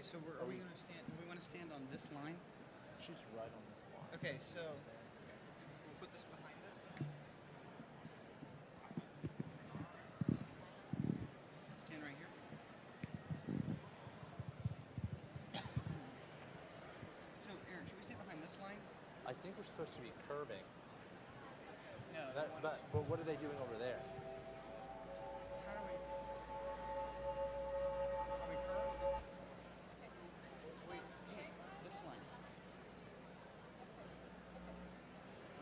Okay, so are we going to stand? Do we want to stand on this line? She's right on this line. Okay, so we'll put this behind us. Stand right here. So, Aaron, should we stay behind this line? I think we're supposed to be curving. No. But what are they doing over there? How do we? Are we curved? Wait, hey, this line.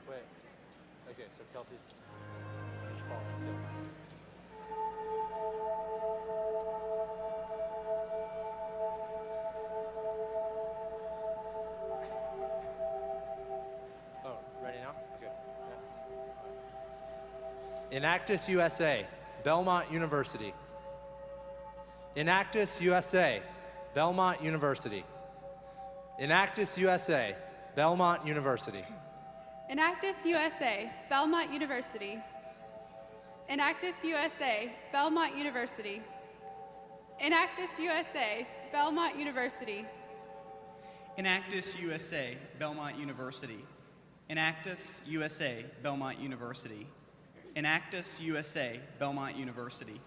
Wait. Okay, so Kelsey's just following Kelsey. Oh, ready now? Okay. Yeah. Enactus, USA, Belmont University. Enactus, USA, Belmont University. Enactus, USA, Belmont University. Enactus, USA, Belmont University. Enactus, USA, Belmont University. Enactus, USA, Belmont University. Enactus, USA, Belmont University. Enactus, USA, Belmont University.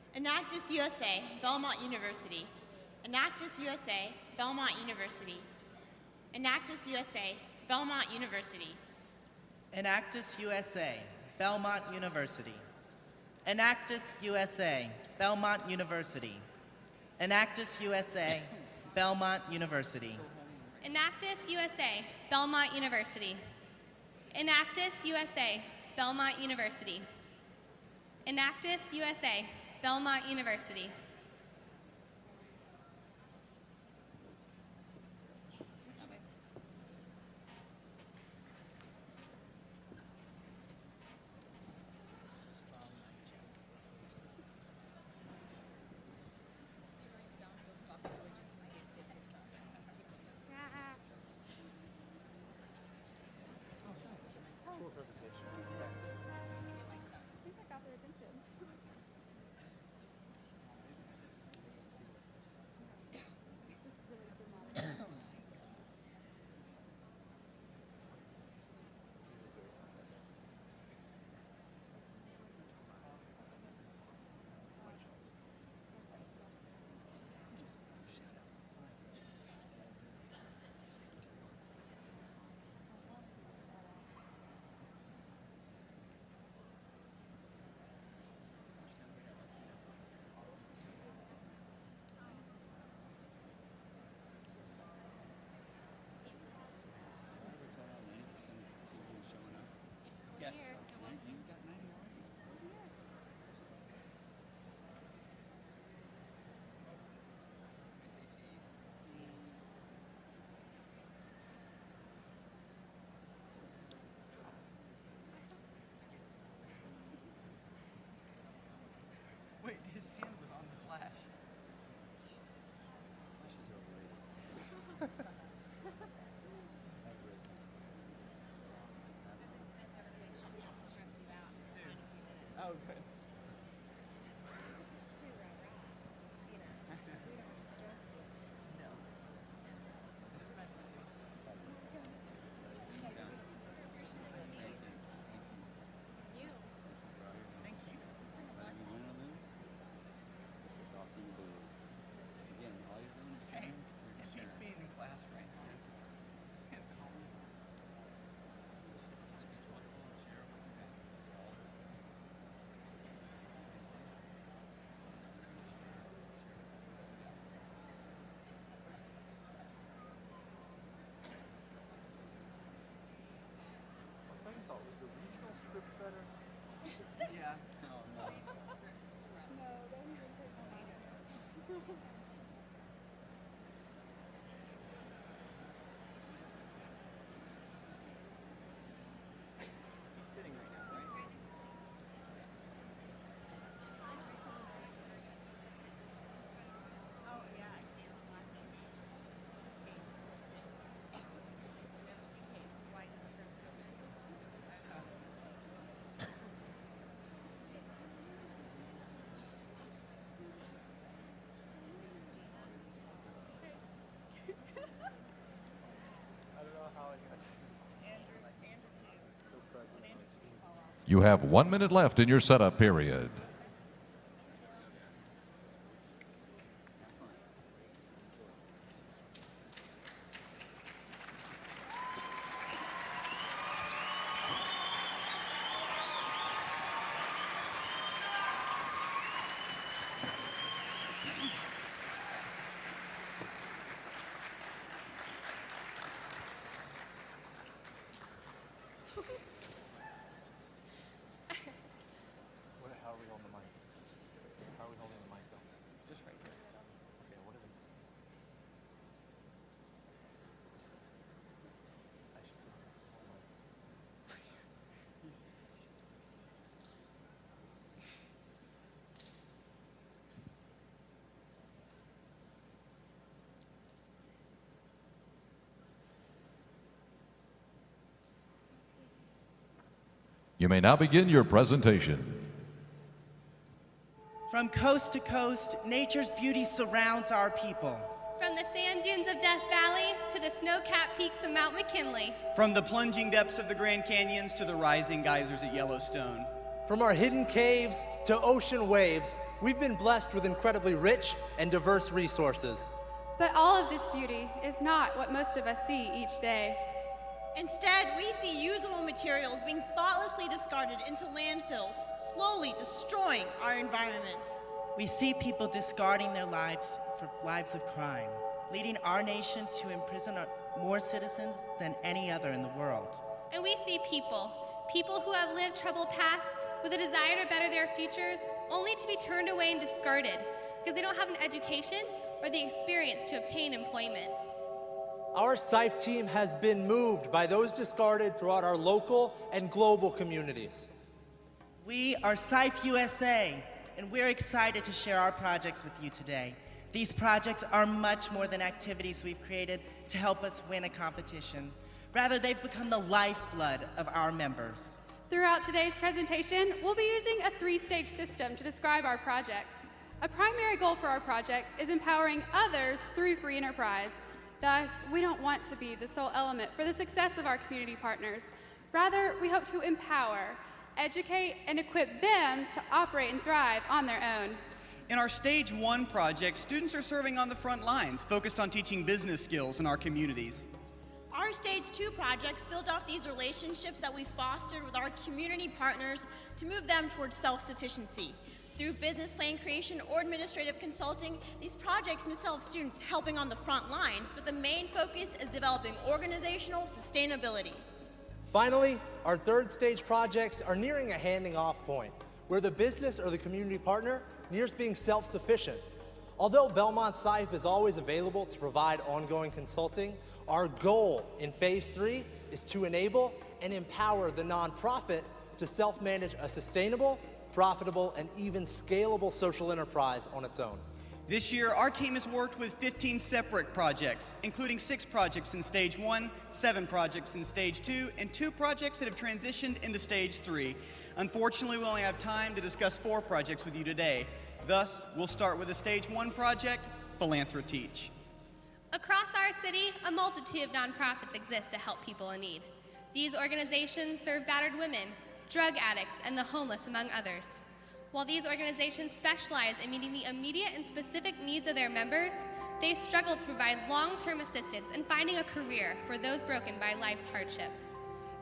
Enactus, USA, Belmont University. Enactus, USA, Belmont University. Enactus, USA, Belmont University. Enactus, USA, Belmont University. Enactus, USA, Belmont University. Enactus, USA, Belmont University. Enactus, USA, Belmont University. Enactus, USA, Belmont University. Enactus, USA, Belmont University. Enactus, USA, Belmont University. Cool presentation. I think that got their attention. Yes. Wait, his hand was on the flash. Oh, good. Thank you. Hey, it beats being in class right now. You have 1 minute left in your setup period. How are we holding the mic? How are we holding the mic though? Just right here. Okay, what is it? I should say that. You may now begin your presentation. From coast to coast, nature's beauty surrounds our people. From the sand dunes of Death Valley to the snow-capped peaks of Mount McKinley. From the plunging depths of the Grand Canyons to the rising geysers at Yellowstone. From our hidden caves to ocean waves, we've been blessed with incredibly rich and diverse resources. But all of this beauty is not what most of us see each day. Instead, we see usable materials being thoughtlessly discarded into landfills, slowly destroying our environment. We see people discarding their lives for lives of crime, leading our nation to imprison more citizens than any other in the world. And we see people who have lived troubled pasts with a desire to better their futures, only to be turned away and discarded because they don't have an education or the experience to obtain employment. Our SIFE team has been moved by those discarded throughout our local and global communities. We are SIFE USA, and we're excited to share our projects with you today. These projects are much more than activities we've created to help us win a competition. Rather, they've become the lifeblood of our members. Throughout today's presentation, we'll be using a three-stage system to describe our projects. A primary goal for our projects is empowering others through free enterprise. Thus, we don't want to be the sole element for the success of our community partners. Rather, we hope to empower, educate, and equip them to operate and thrive on their own. In our Stage 1 project, students are serving on the front lines, focused on teaching business skills in our communities. Our Stage 2 projects build off these relationships that we fostered with our community partners to move them towards self-sufficiency. Through business plan creation or administrative consulting, these projects may still have students helping on the front lines, but the main focus is developing organizational sustainability. Finally, our third stage projects are nearing a handing off point, where the business or the community partner nears being self-sufficient. Although Belmont SIFE is always available to provide ongoing consulting, our goal in Phase 3 is to enable and empower the nonprofit to self-manage a sustainable, profitable, and even scalable social enterprise on its own. This year, our team has worked with 15 separate projects, including 6 projects in Stage 1, 7 projects in Stage 2, and 2 projects that have transitioned into Stage 3. Unfortunately, we only have time to discuss 4 projects with you today. Thus, we'll start with a Stage 1 project, Philanthro-Teach. Across our city, a multitude of nonprofits exist to help people in need. These organizations serve battered women, drug addicts, and the homeless, among others. While these organizations specialize in meeting the immediate and specific needs of their members, they struggle to provide long-term assistance in finding a career for those broken by life's hardships.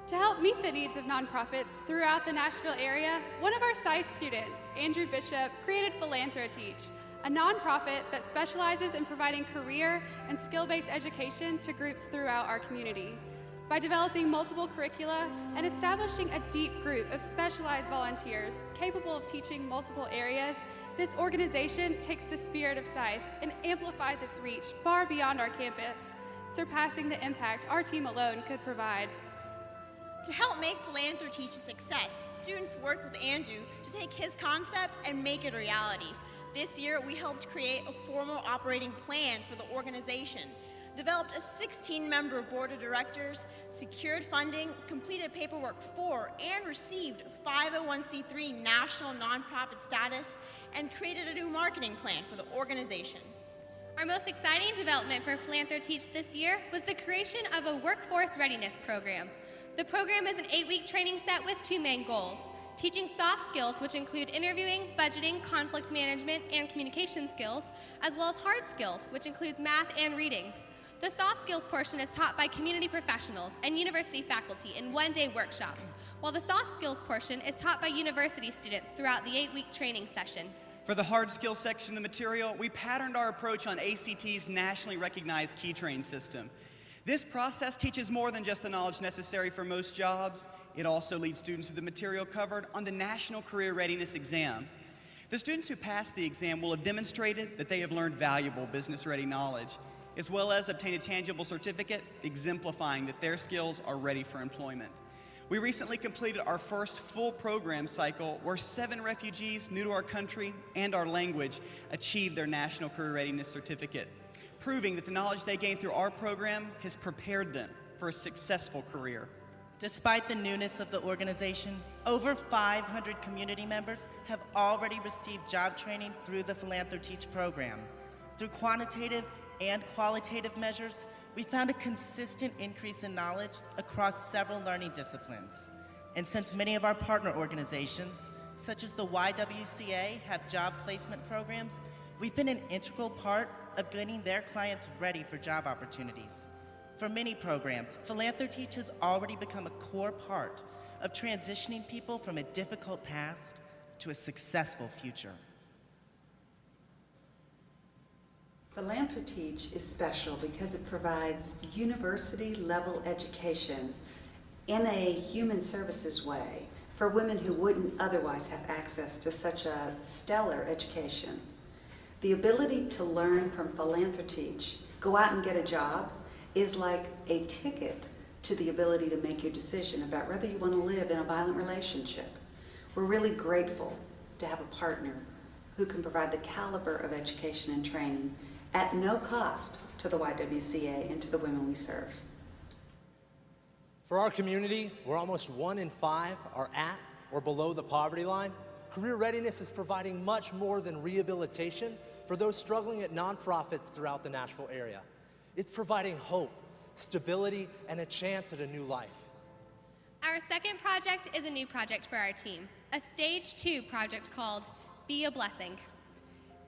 To help meet the needs of nonprofits throughout the Nashville area, one of our SIFE students, Andrew Bishop, created Philanthro-Teach, a nonprofit that specializes in providing career and skill-based education to groups throughout our community. By developing multiple curricula and establishing a deep group of specialized volunteers capable of teaching multiple areas, this organization takes the spirit of SIFE and amplifies its reach far beyond our campus, surpassing the impact our team alone could provide. To help make Philanthro-Teach a success, students worked with Andrew to take his concept and make it a reality. This year, we helped create a formal operating plan for the organization, developed a 16-member board of directors, secured funding, completed paperwork for, and received 501c3 national nonprofit status, and created a new marketing plan for the organization. Our most exciting development for Philanthro Teach this year was the creation of a workforce readiness program. The program is an 8-week training set with 2 main goals: teaching soft skills, which include interviewing, budgeting, conflict management, and communication skills, as well as hard skills, which includes math and reading. The soft skills portion is taught by community professionals and university faculty in one-day workshops, while the soft skills portion is taught by university students throughout the 8-week training session. For the hard skills section of the material, we patterned our approach on ACT's nationally recognized key train system. This process teaches more than just the knowledge necessary for most jobs. It also leads students through the material covered on the National Career Readiness Exam. The students who pass the exam will have demonstrated that they have learned valuable business-ready knowledge, as well as obtained a tangible certificate exemplifying that their skills are ready for employment. We recently completed our first full program cycle where 7 refugees new to our country and our language achieved their National Career Readiness Certificate, proving that the knowledge they gained through our program has prepared them for a successful career. Despite the newness of the organization, over 500 community members have already received job training through the Philanthro Teach program. Through quantitative and qualitative measures, we found a consistent increase in knowledge across several learning disciplines. And since many of our partner organizations, such as the YWCA, have job placement programs, we've been an integral part of getting their clients ready for job opportunities. For many programs, Philanthro Teach has already become a core part of transitioning people from a difficult past to a successful future. Philanthro Teach is special because it provides university-level education in a human services way for women who wouldn't otherwise have access to such a stellar education. The ability to learn from Philanthro Teach, go out and get a job, is like a ticket to the ability to make your decision about whether you want to live in a violent relationship. We're really grateful to have a partner who can provide the caliber of education and training at no cost to the YWCA and to the women we serve. For our community, where almost 1 in 5 are at or below the poverty line, career readiness is providing much more than rehabilitation for those struggling at nonprofits throughout the Nashville area. It's providing hope, stability, and a chance at a new life. Our second project is a new project for our team, a Stage 2 project called Be a Blessing.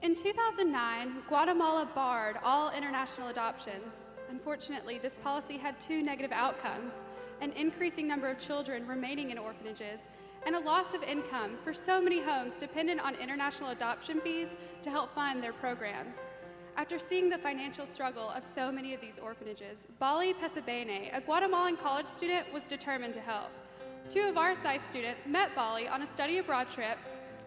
In 2009, Guatemala barred all international adoptions. Unfortunately, this policy had 2 negative outcomes: an increasing number of children remaining in orphanages and a loss of income for so many homes dependent on international adoption fees to help fund their programs. After seeing the financial struggle of so many of these orphanages, Bali Pesabene, a Guatemalan college student, was determined to help. 2 of our SIFE students met Bali on a study abroad trip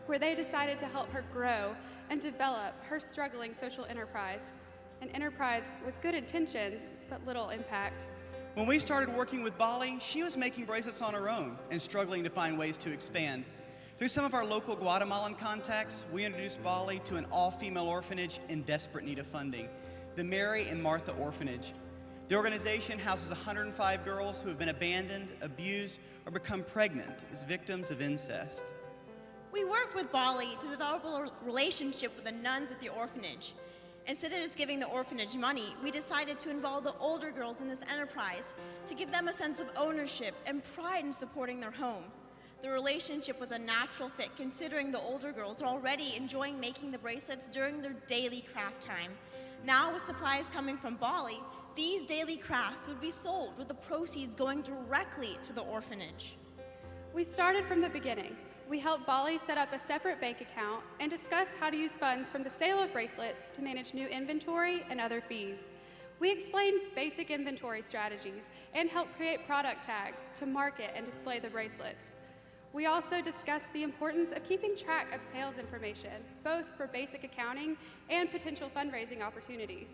where they decided to help her grow and develop her struggling social enterprise, an enterprise with good intentions but little impact. When we started working with Bali, she was making bracelets on her own and struggling to find ways to expand. Through some of our local Guatemalan contacts, we introduced Bali to an all-female orphanage in desperate need of funding, the Mary and Martha Orphanage. The organization houses 105 girls who have been abandoned, abused, or become pregnant as victims of incest. We worked with Bali to develop a relationship with the nuns at the orphanage. Instead of just giving the orphanage money, we decided to involve the older girls in this enterprise to give them a sense of ownership and pride in supporting their home. The relationship was a natural fit considering the older girls are already enjoying making the bracelets during their daily craft time. Now with supplies coming from Bali, these daily crafts would be sold with the proceeds going directly to the orphanage. We started from the beginning. We helped Bali set up a separate bank account and discussed how to use funds from the sale of bracelets to manage new inventory and other fees. We explained basic inventory strategies and helped create product tags to market and display the bracelets. We also discussed the importance of keeping track of sales information, both for basic accounting and potential fundraising opportunities.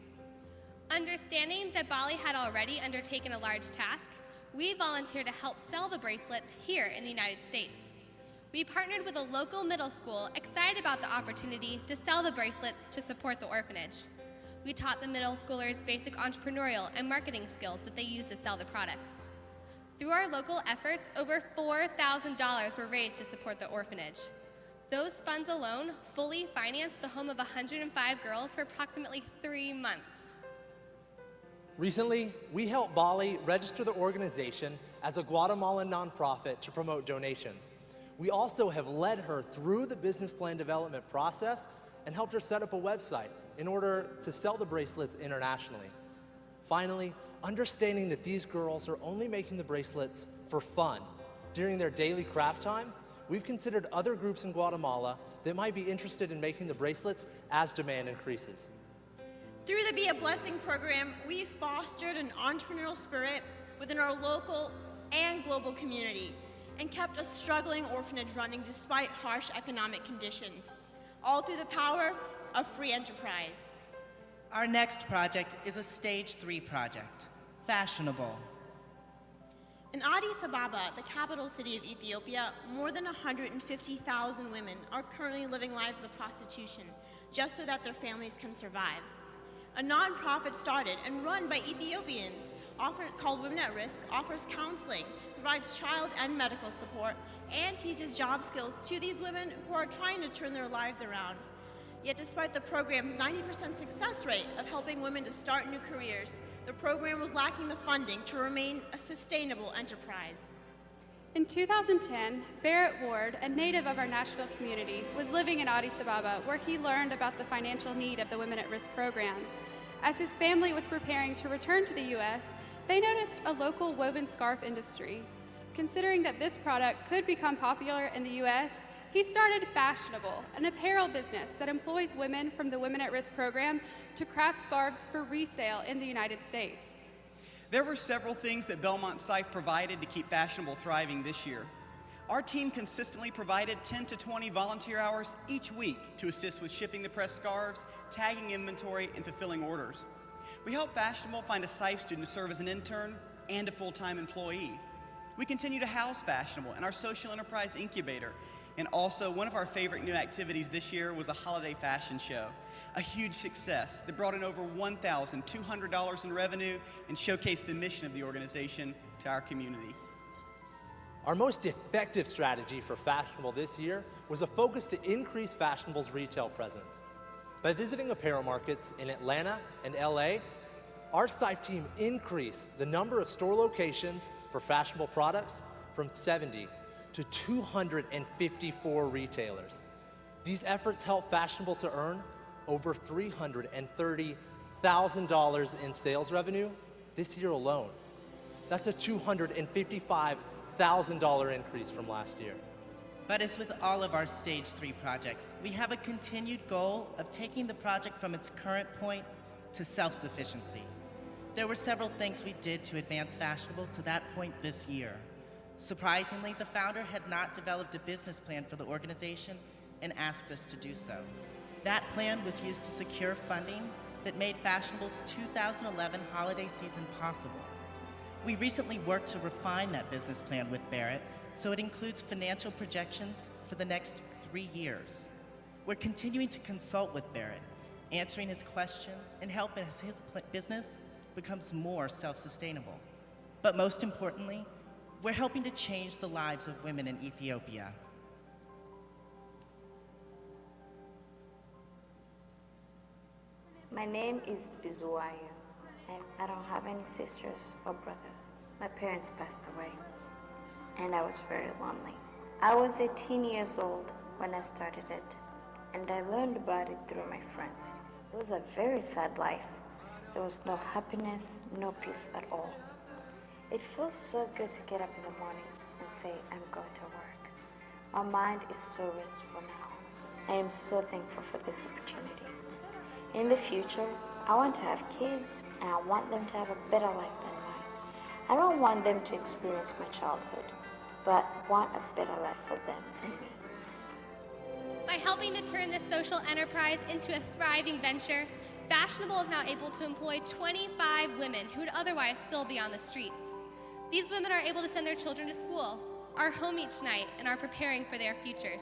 Understanding that Bali had already undertaken a large task, we volunteered to help sell the bracelets here in the United States. We partnered with a local middle school excited about the opportunity to sell the bracelets to support the orphanage. We taught the middle schoolers basic entrepreneurial and marketing skills that they use to sell the products. Through our local efforts, over $4,000 were raised to support the orphanage. Those funds alone fully financed the home of 105 girls for approximately 3 months. Recently, we helped Bali register the organization as a Guatemalan nonprofit to promote donations. We also have led her through the business plan development process and helped her set up a website in order to sell the bracelets internationally. Finally, understanding that these girls are only making the bracelets for fun during their daily craft time, we've considered other groups in Guatemala that might be interested in making the bracelets as demand increases. Through the Be a Blessing program, we've fostered an entrepreneurial spirit within our local and global community and kept a struggling orphanage running despite harsh economic conditions, all through the power of free enterprise. Our next project is a Stage 3 project, Fashionable. In Addis Ababa, the capital city of Ethiopia, more than 150,000 women are currently living lives of prostitution just so that their families can survive. A nonprofit started and run by Ethiopians called Women at Risk offers counseling, provides child and medical support, and teaches job skills to these women who are trying to turn their lives around. Yet despite the program's 90% success rate of helping women to start new careers, the program was lacking the funding to remain a sustainable enterprise. In 2010, Barrett Ward, a native of our Nashville community, was living in Addis Ababa, where he learned about the financial need of the Women at Risk program. As his family was preparing to return to the U.S., they noticed a local woven scarf industry. Considering that this product could become popular in the U.S., he started Fashionable, an apparel business that employs women from the Women at Risk program to craft scarves for resale in the United States. There were several things that Belmont-SIFE provided to keep Fashionable thriving this year. Our team consistently provided 10 to 20 volunteer hours each week to assist with shipping the pressed scarves, tagging inventory, and fulfilling orders. We helped Fashionable find a SIFE student to serve as an intern and a full-time employee. We continue to house Fashionable in our social enterprise incubator. And also, one of our favorite new activities this year was a holiday fashion show, a huge success that brought in over $1,200 in revenue and showcased the mission of the organization to our community. Our most effective strategy for Fashionable this year was a focus to increase Fashionable's retail presence. By visiting apparel markets in Atlanta and LA, our SIFE team increased the number of store locations for Fashionable products from 70 to 254 retailers. These efforts helped Fashionable to earn over $330,000 in sales revenue this year alone. That's a $255,000 increase from last year. But as with all of our Stage 3 projects, we have a continued goal of taking the project from its current point to self-sufficiency. There were several things we did to advance Fashionable to that point this year. Surprisingly, the founder had not developed a business plan for the organization and asked us to do so. That plan was used to secure funding that made Fashionable's 2011 holiday season possible. We recently worked to refine that business plan with Barrett, so it includes financial projections for the next 3 years. We're continuing to consult with Barrett, answering his questions and helping as his business becomes more self-sustainable. But most importantly, we're helping to change the lives of women in Ethiopia. My name is Bizuaya, and I don't have any sisters or brothers. My parents passed away, and I was very lonely. I was 18 years old when I started it, and I learned about it through my friends. It was a very sad life. There was no happiness, no peace at all. It feels so good to get up in the morning and say, I'm going to work. My mind is so restful now. I am so thankful for this opportunity. In the future, I want to have kids, and I want them to have a better life than mine. I don't want them to experience my childhood, but want a better life for them and me. By helping to turn this social enterprise into a thriving venture, Fashionable is now able to employ 25 women who would otherwise still be on the streets. These women are able to send their children to school, are home each night, and are preparing for their futures.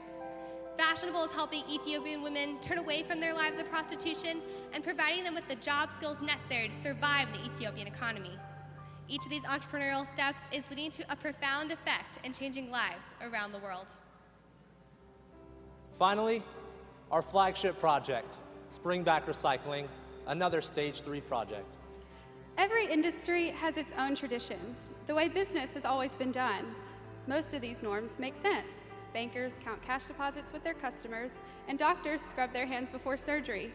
Fashionable is helping Ethiopian women turn away from their lives of prostitution and providing them with the job skills necessary to survive the Ethiopian economy. Each of these entrepreneurial steps is leading to a profound effect in changing lives around the world. Finally, our flagship project, Springback Recycling, another Stage 3 project. Every industry has its own traditions, the way business has always been done. Most of these norms make sense. Bankers count cash deposits with their customers, and doctors scrub their hands before surgery.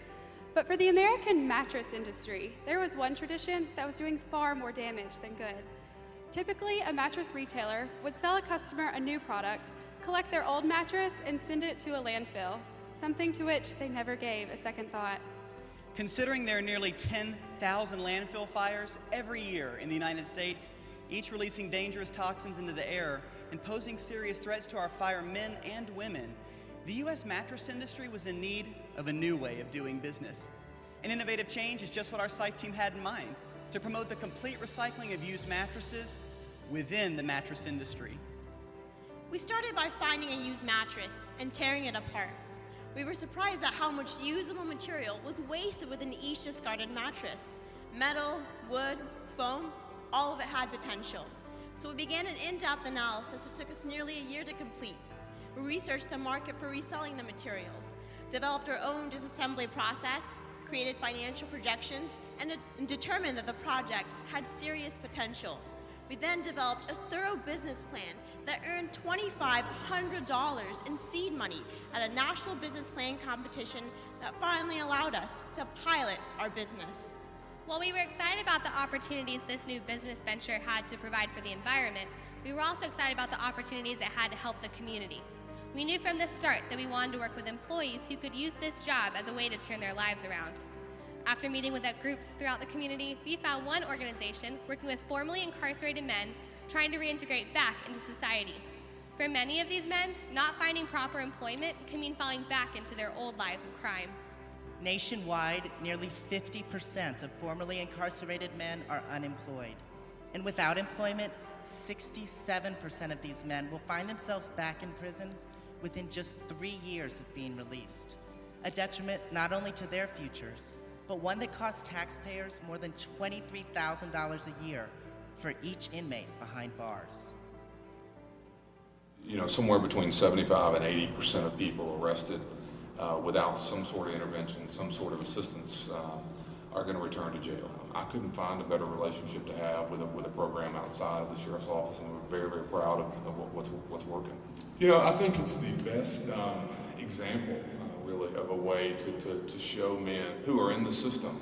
But for the American mattress industry, there was one tradition that was doing far more damage than good. Typically, a mattress retailer would sell a customer a new product, collect their old mattress, and send it to a landfill, something to which they never gave a second thought. Considering there are nearly 10,000 landfill fires every year in the United States, each releasing dangerous toxins into the air and posing serious threats to our firemen and women, the U.S. mattress industry was in need of a new way of doing business. An innovative change is just what our SIFE team had in mind, to promote the complete recycling of used mattresses within the mattress industry. We started by finding a used mattress and tearing it apart. We were surprised at how much usable material was wasted within each discarded mattress. Metal, wood, foam, all of it had potential. So we began an in-depth analysis that took us nearly a year to complete. We researched the market for reselling the materials, developed our own disassembly process, created financial projections, and determined that the project had serious potential. We then developed a thorough business plan that earned $2,500 in seed money at a national business plan competition that finally allowed us to pilot our business. While we were excited about the opportunities this new business venture had to provide for the environment, we were also excited about the opportunities it had to help the community. We knew from the start that we wanted to work with employees who could use this job as a way to turn their lives around. After meeting with groups throughout the community, we found one organization working with formerly incarcerated men trying to reintegrate back into society. For many of these men, not finding proper employment can mean falling back into their old lives of crime. Nationwide, nearly 50% of formerly incarcerated men are unemployed. And without employment, 67% of these men will find themselves back in prisons within just 3 years of being released. A detriment not only to their futures, but one that costs taxpayers more than $23,000 a year for each inmate behind bars. You know, somewhere between 75 and 80% of people arrested without some sort of intervention, some sort of assistance, are going to return to jail. I couldn't find a better relationship to have with a program outside of the Sheriff's Office, and we're very, very proud of what's working. You know, I think it's the best example, really, of a way to show men who are in the system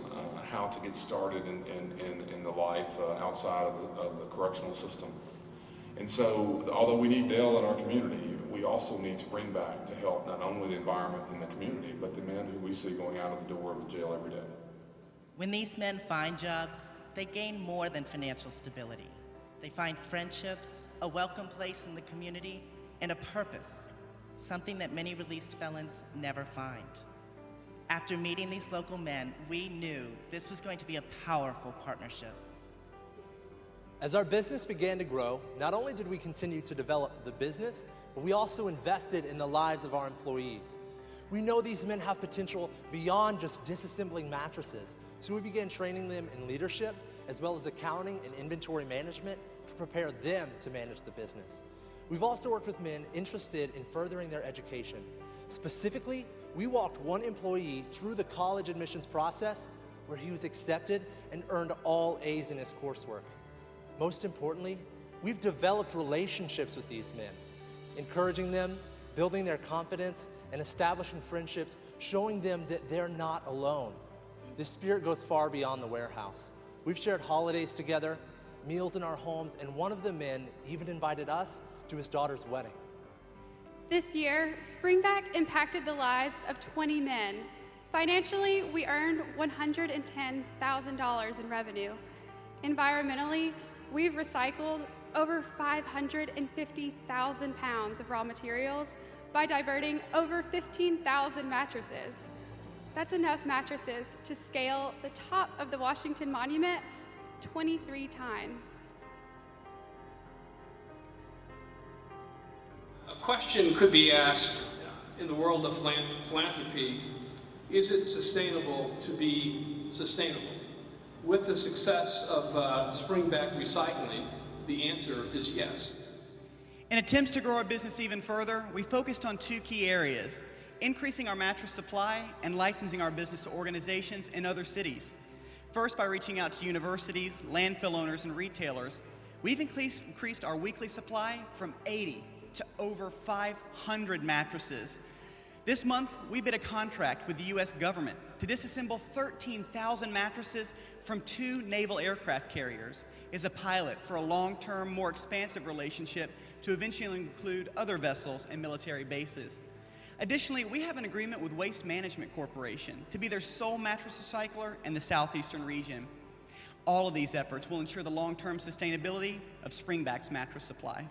how to get started in the life outside of the correctional system. And so, although we need Dale in our community, we also need Springback to help not only the environment in the community, but the men who we see going out of the door of the jail every day. When these men find jobs, they gain more than financial stability. They find friendships, a welcome place in the community, and a purpose, something that many released felons never find. After meeting these local men, we knew this was going to be a powerful partnership. As our business began to grow, not only did we continue to develop the business, but we also invested in the lives of our employees. We know these men have potential beyond just disassembling mattresses, so we began training them in leadership, as well as accounting and inventory management to prepare them to manage the business. We've also worked with men interested in furthering their education. Specifically, we walked one employee through the college admissions process where he was accepted and earned all A's in his coursework. Most importantly, we've developed relationships with these men, encouraging them, building their confidence, and establishing friendships, showing them that they're not alone. This spirit goes far beyond the warehouse. We've shared holidays together, meals in our homes, and one of the men even invited us to his daughter's wedding. This year, Springback impacted the lives of 20 men. Financially, we earned $110,000 in revenue. Environmentally, we've recycled over 550,000 pounds of raw materials by diverting over 15,000 mattresses. That's enough mattresses to scale the top of the Washington Monument 23 times. A question could be asked in the world of philanthropy, is it sustainable to be sustainable? With the success of Springback Recycling, the answer is yes. In attempts to grow our business even further, we focused on 2 key areas: increasing our mattress supply and licensing our business to organizations in other cities. First, by reaching out to universities, landfill owners, and retailers, we've increased our weekly supply from 80 to over 500 mattresses. This month, we bid a contract with the U.S. government to disassemble 13,000 mattresses from 2 naval aircraft carriers as a pilot for a long-term, more expansive relationship to eventually include other vessels and military bases. Additionally, we have an agreement with Waste Management Corporation to be their sole mattress recycler in the southeastern region. All of these efforts will ensure the long-term sustainability of Springback's mattress supply.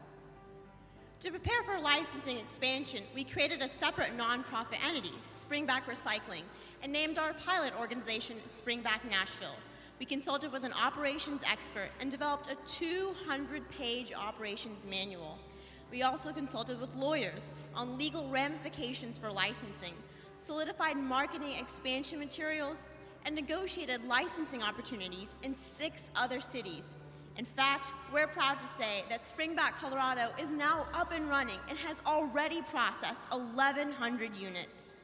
To prepare for licensing expansion, we created a separate nonprofit entity, Springback Recycling, and named our pilot organization Springback Nashville. We consulted with an operations expert and developed a 200-page operations manual. We also consulted with lawyers on legal ramifications for licensing, solidified marketing expansion materials, and negotiated licensing opportunities in 6 other cities. In fact, we're proud to say that Springback, Colorado is now up and running and has already processed 1,100 units.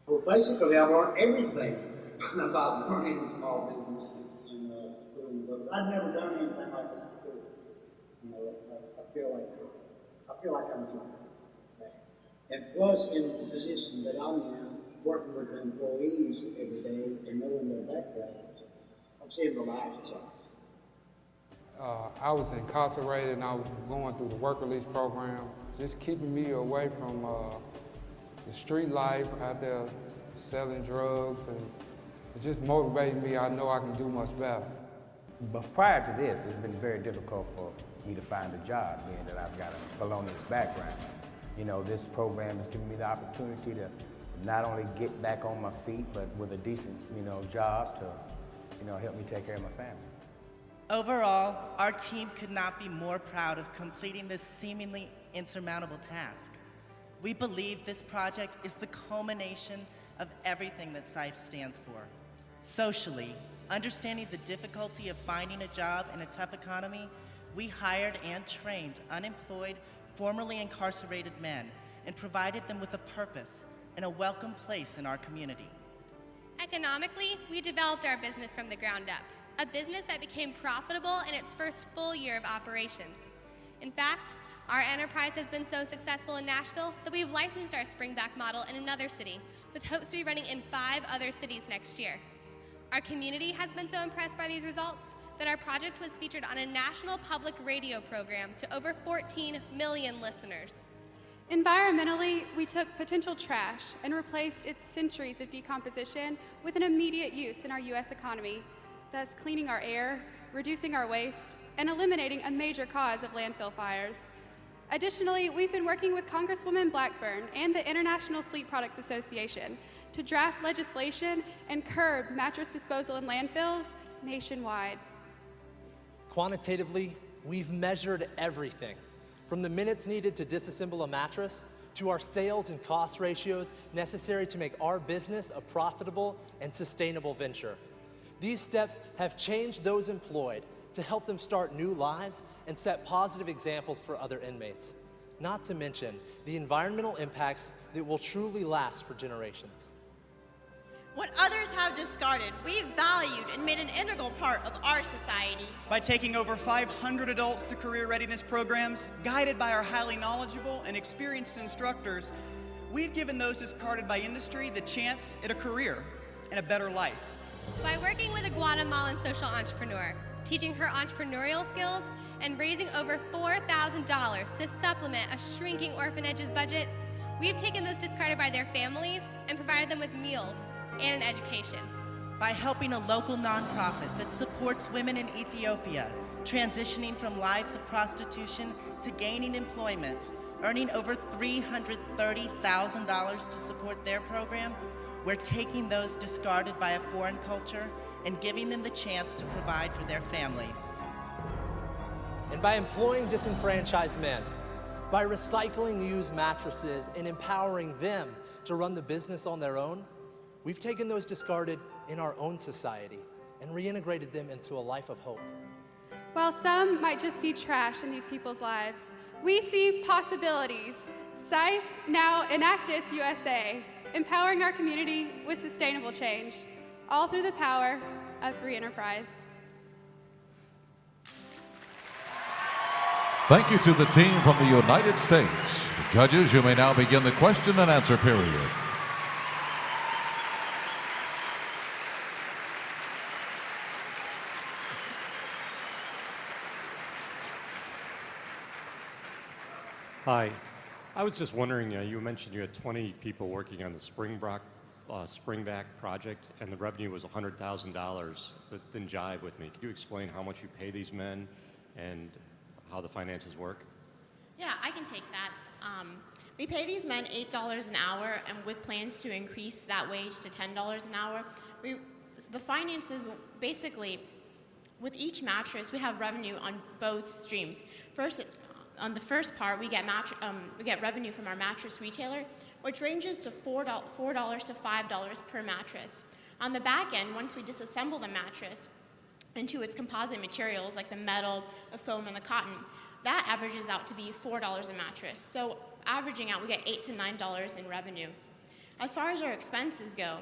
Well, basically, I learned everything about running a small business and doing books. I'd never done anything like this before. You know, I feel like I'm doing it. And plus, in the position that I'm in, working with employees every day and knowing their backgrounds, I'm seeing the lives of I was incarcerated and I was going through the work release program, just keeping me away from the street life out there selling drugs, and it just motivated me. I know I can do much better. But prior to this, it's been very difficult for me to find a job, being that I've got a felonious background. You know, this program has given me the opportunity to not only get back on my feet, but with a decent, job to, help me take care of my family. Overall, our team could not be more proud of completing this seemingly insurmountable task. We believe this project is the culmination of everything that SIFE stands for. Socially, understanding the difficulty of finding a job in a tough economy, we hired and trained unemployed, formerly incarcerated men and provided them with a purpose and a welcome place in our community. Economically, we developed our business from the ground up, a business that became profitable in its first full year of operations. In fact, our enterprise has been so successful in Nashville that we've licensed our Springback model in another city, with hopes to be running in 5 other cities next year. Our community has been so impressed by these results that our project was featured on a national public radio program to over 14 million listeners. Environmentally, we took potential trash and replaced its centuries of decomposition with an immediate use in our U.S. economy, thus cleaning our air, reducing our waste, and eliminating a major cause of landfill fires. Additionally, we've been working with Congresswoman Blackburn and the International Sleep Products Association to draft legislation and curb mattress disposal in landfills nationwide. Quantitatively, we've measured everything, from the minutes needed to disassemble a mattress to our sales and cost ratios necessary to make our business a profitable and sustainable venture. These steps have changed those employed to help them start new lives and set positive examples for other inmates, not to mention the environmental impacts that will truly last for generations. What others have discarded, we valued and made an integral part of our society. By taking over 500 adults through career readiness programs, guided by our highly knowledgeable and experienced instructors, we've given those discarded by industry the chance at a career and a better life. By working with a Guatemalan social entrepreneur, teaching her entrepreneurial skills, and raising over $4,000 to supplement a shrinking orphanage's budget, we've taken those discarded by their families and provided them with meals and an education. By helping a local nonprofit that supports women in Ethiopia, transitioning from lives of prostitution to gaining employment, earning over $330,000 to support their program, we're taking those discarded by a foreign culture and giving them the chance to provide for their families. And by employing disenfranchised men, by recycling used mattresses and empowering them to run the business on their own, we've taken those discarded in our own society and reintegrated them into a life of hope. While some might just see trash in these people's lives, we see possibilities, SIFE, now Enactus USA, empowering our community with sustainable change, all through the power of free enterprise. Thank you to the team from the United States. Judges, you may now begin the question and answer period. Hi. I was just wondering, you mentioned you had 20 people working on the Springback project, and the revenue was $100,000. That didn't jive with me. Could you explain how much you pay these men and how the finances work? Yeah, I can take that. We pay these men $8 an hour, and with plans to increase that wage to $10 an hour. The finances, basically, with each mattress, we have revenue on both streams. First, on the first part, we get revenue from our mattress retailer, which ranges to $4 to $5 per mattress. On the back end, once we disassemble the mattress into its composite materials like the metal, the foam, and the cotton, that averages out to be $4 a mattress. So averaging out, we get $8 to $9 in revenue. As far as our expenses go,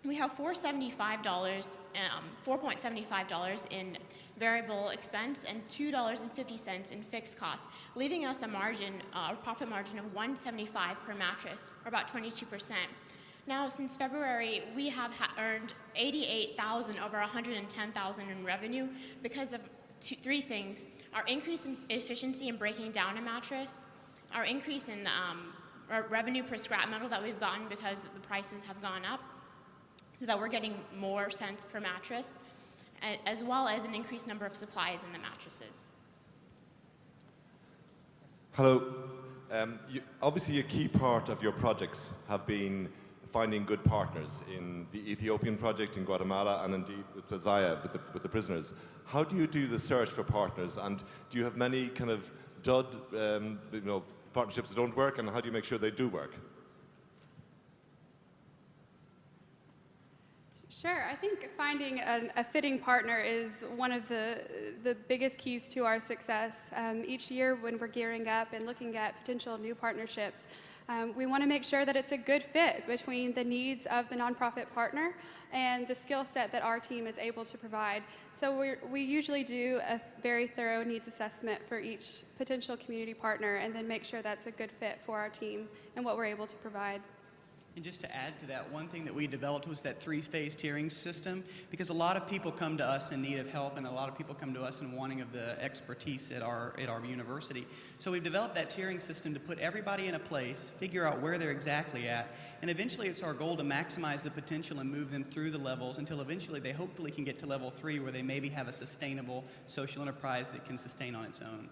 we have $4.75 in variable expense and $2.50 in fixed costs, leaving us a margin, a profit margin of $175 per mattress, or about 22%. Now, since February, we have earned $88,000 over $110,000 in revenue because of three things: our increase in efficiency in breaking down a mattress, our increase in our revenue per scrap metal that we've gotten because the prices have gone up, so that we're getting more cents per mattress, as well as an increased number of supplies in the mattresses. Hello. Obviously, a key part of your projects have been finding good partners in the Ethiopian project in Guatemala and indeed with Zaya, with the prisoners. How do you do the search for partners, and do you have many kind of dud partnerships that don't work, and how do you make sure they do work? Sure, I think finding a fitting partner is one of the biggest keys to our success. Each year when we're gearing up and looking at potential new partnerships, we want to make sure that it's a good fit between the needs of the nonprofit partner and the skill set that our team is able to provide. So we usually do a very thorough needs assessment for each potential community partner and then make sure that's a good fit for our team and what we're able to provide. And just to add to that, one thing that we developed was that three-phase tiering system, because a lot of people come to us in need of help, and a lot of people come to us in wanting of the expertise at our university. So we've developed that tiering system to put everybody in a place, figure out where they're exactly at, and eventually it's our goal to maximize the potential and move them through the levels until eventually they hopefully can get to level 3, where they maybe have a sustainable social enterprise that can sustain on its own.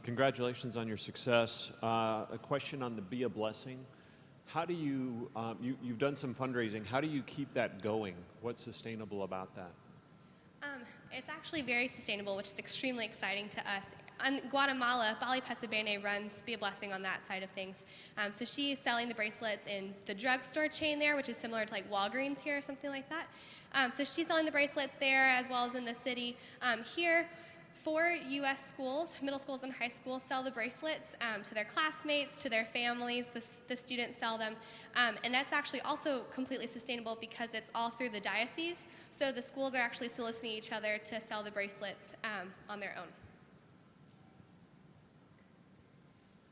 Congratulations on your success. A question on the Be a Blessing. How do you, you've done some fundraising, how do you keep that going? What's sustainable about that? It's actually very sustainable, which is extremely exciting to us. In Guatemala, Bali Pesabene runs Be a Blessing on that side of things. So she's selling the bracelets in the drugstore chain there, which is similar to like Walgreens here or something like that. So she's selling the bracelets there as well as in the city. Here, 4 U.S. schools, middle schools and high schools, sell the bracelets to their classmates, to their families. The students sell them. And that's actually also completely sustainable because it's all through the diocese. So the schools are actually soliciting each other to sell the bracelets on their own.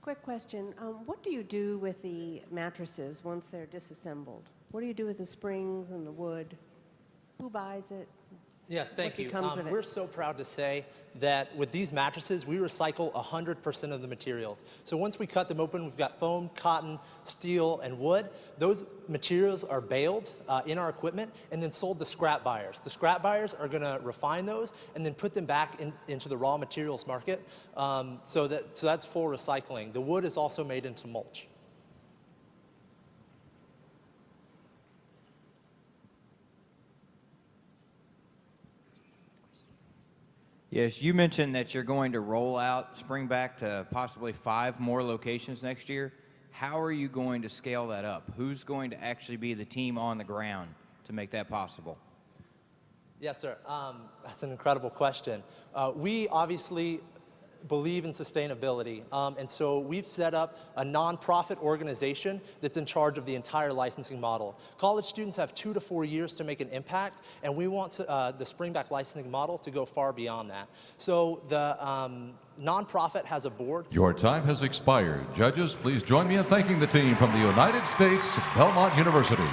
Quick question. What do you do with the mattresses once they're disassembled? What do you do with the springs and the wood? Who buys it? Yes, thank you. What becomes of it? We're so proud to say that with these mattresses, we recycle 100% of the materials. So once we cut them open, we've got foam, cotton, steel, and wood. Those materials are baled in our equipment and then sold to scrap buyers. The scrap buyers are going to refine those and then put them back into the raw materials market. So that's full recycling. The wood is also made into mulch. Yes, you mentioned that you're going to roll out Springback to possibly 5 more locations next year. How are you going to scale that up? Who's going to actually be the team on the ground to make that possible? Yes, sir. That's an incredible question. We obviously, believe in sustainability. And so we've set up a nonprofit organization that's in charge of the entire licensing model. College students have 2 to 4 years to make an impact, and we want the Springback licensing model to go far beyond that. So the nonprofit has a board. Your time has expired. Judges, please join me in thanking the team from the United States, Belmont University.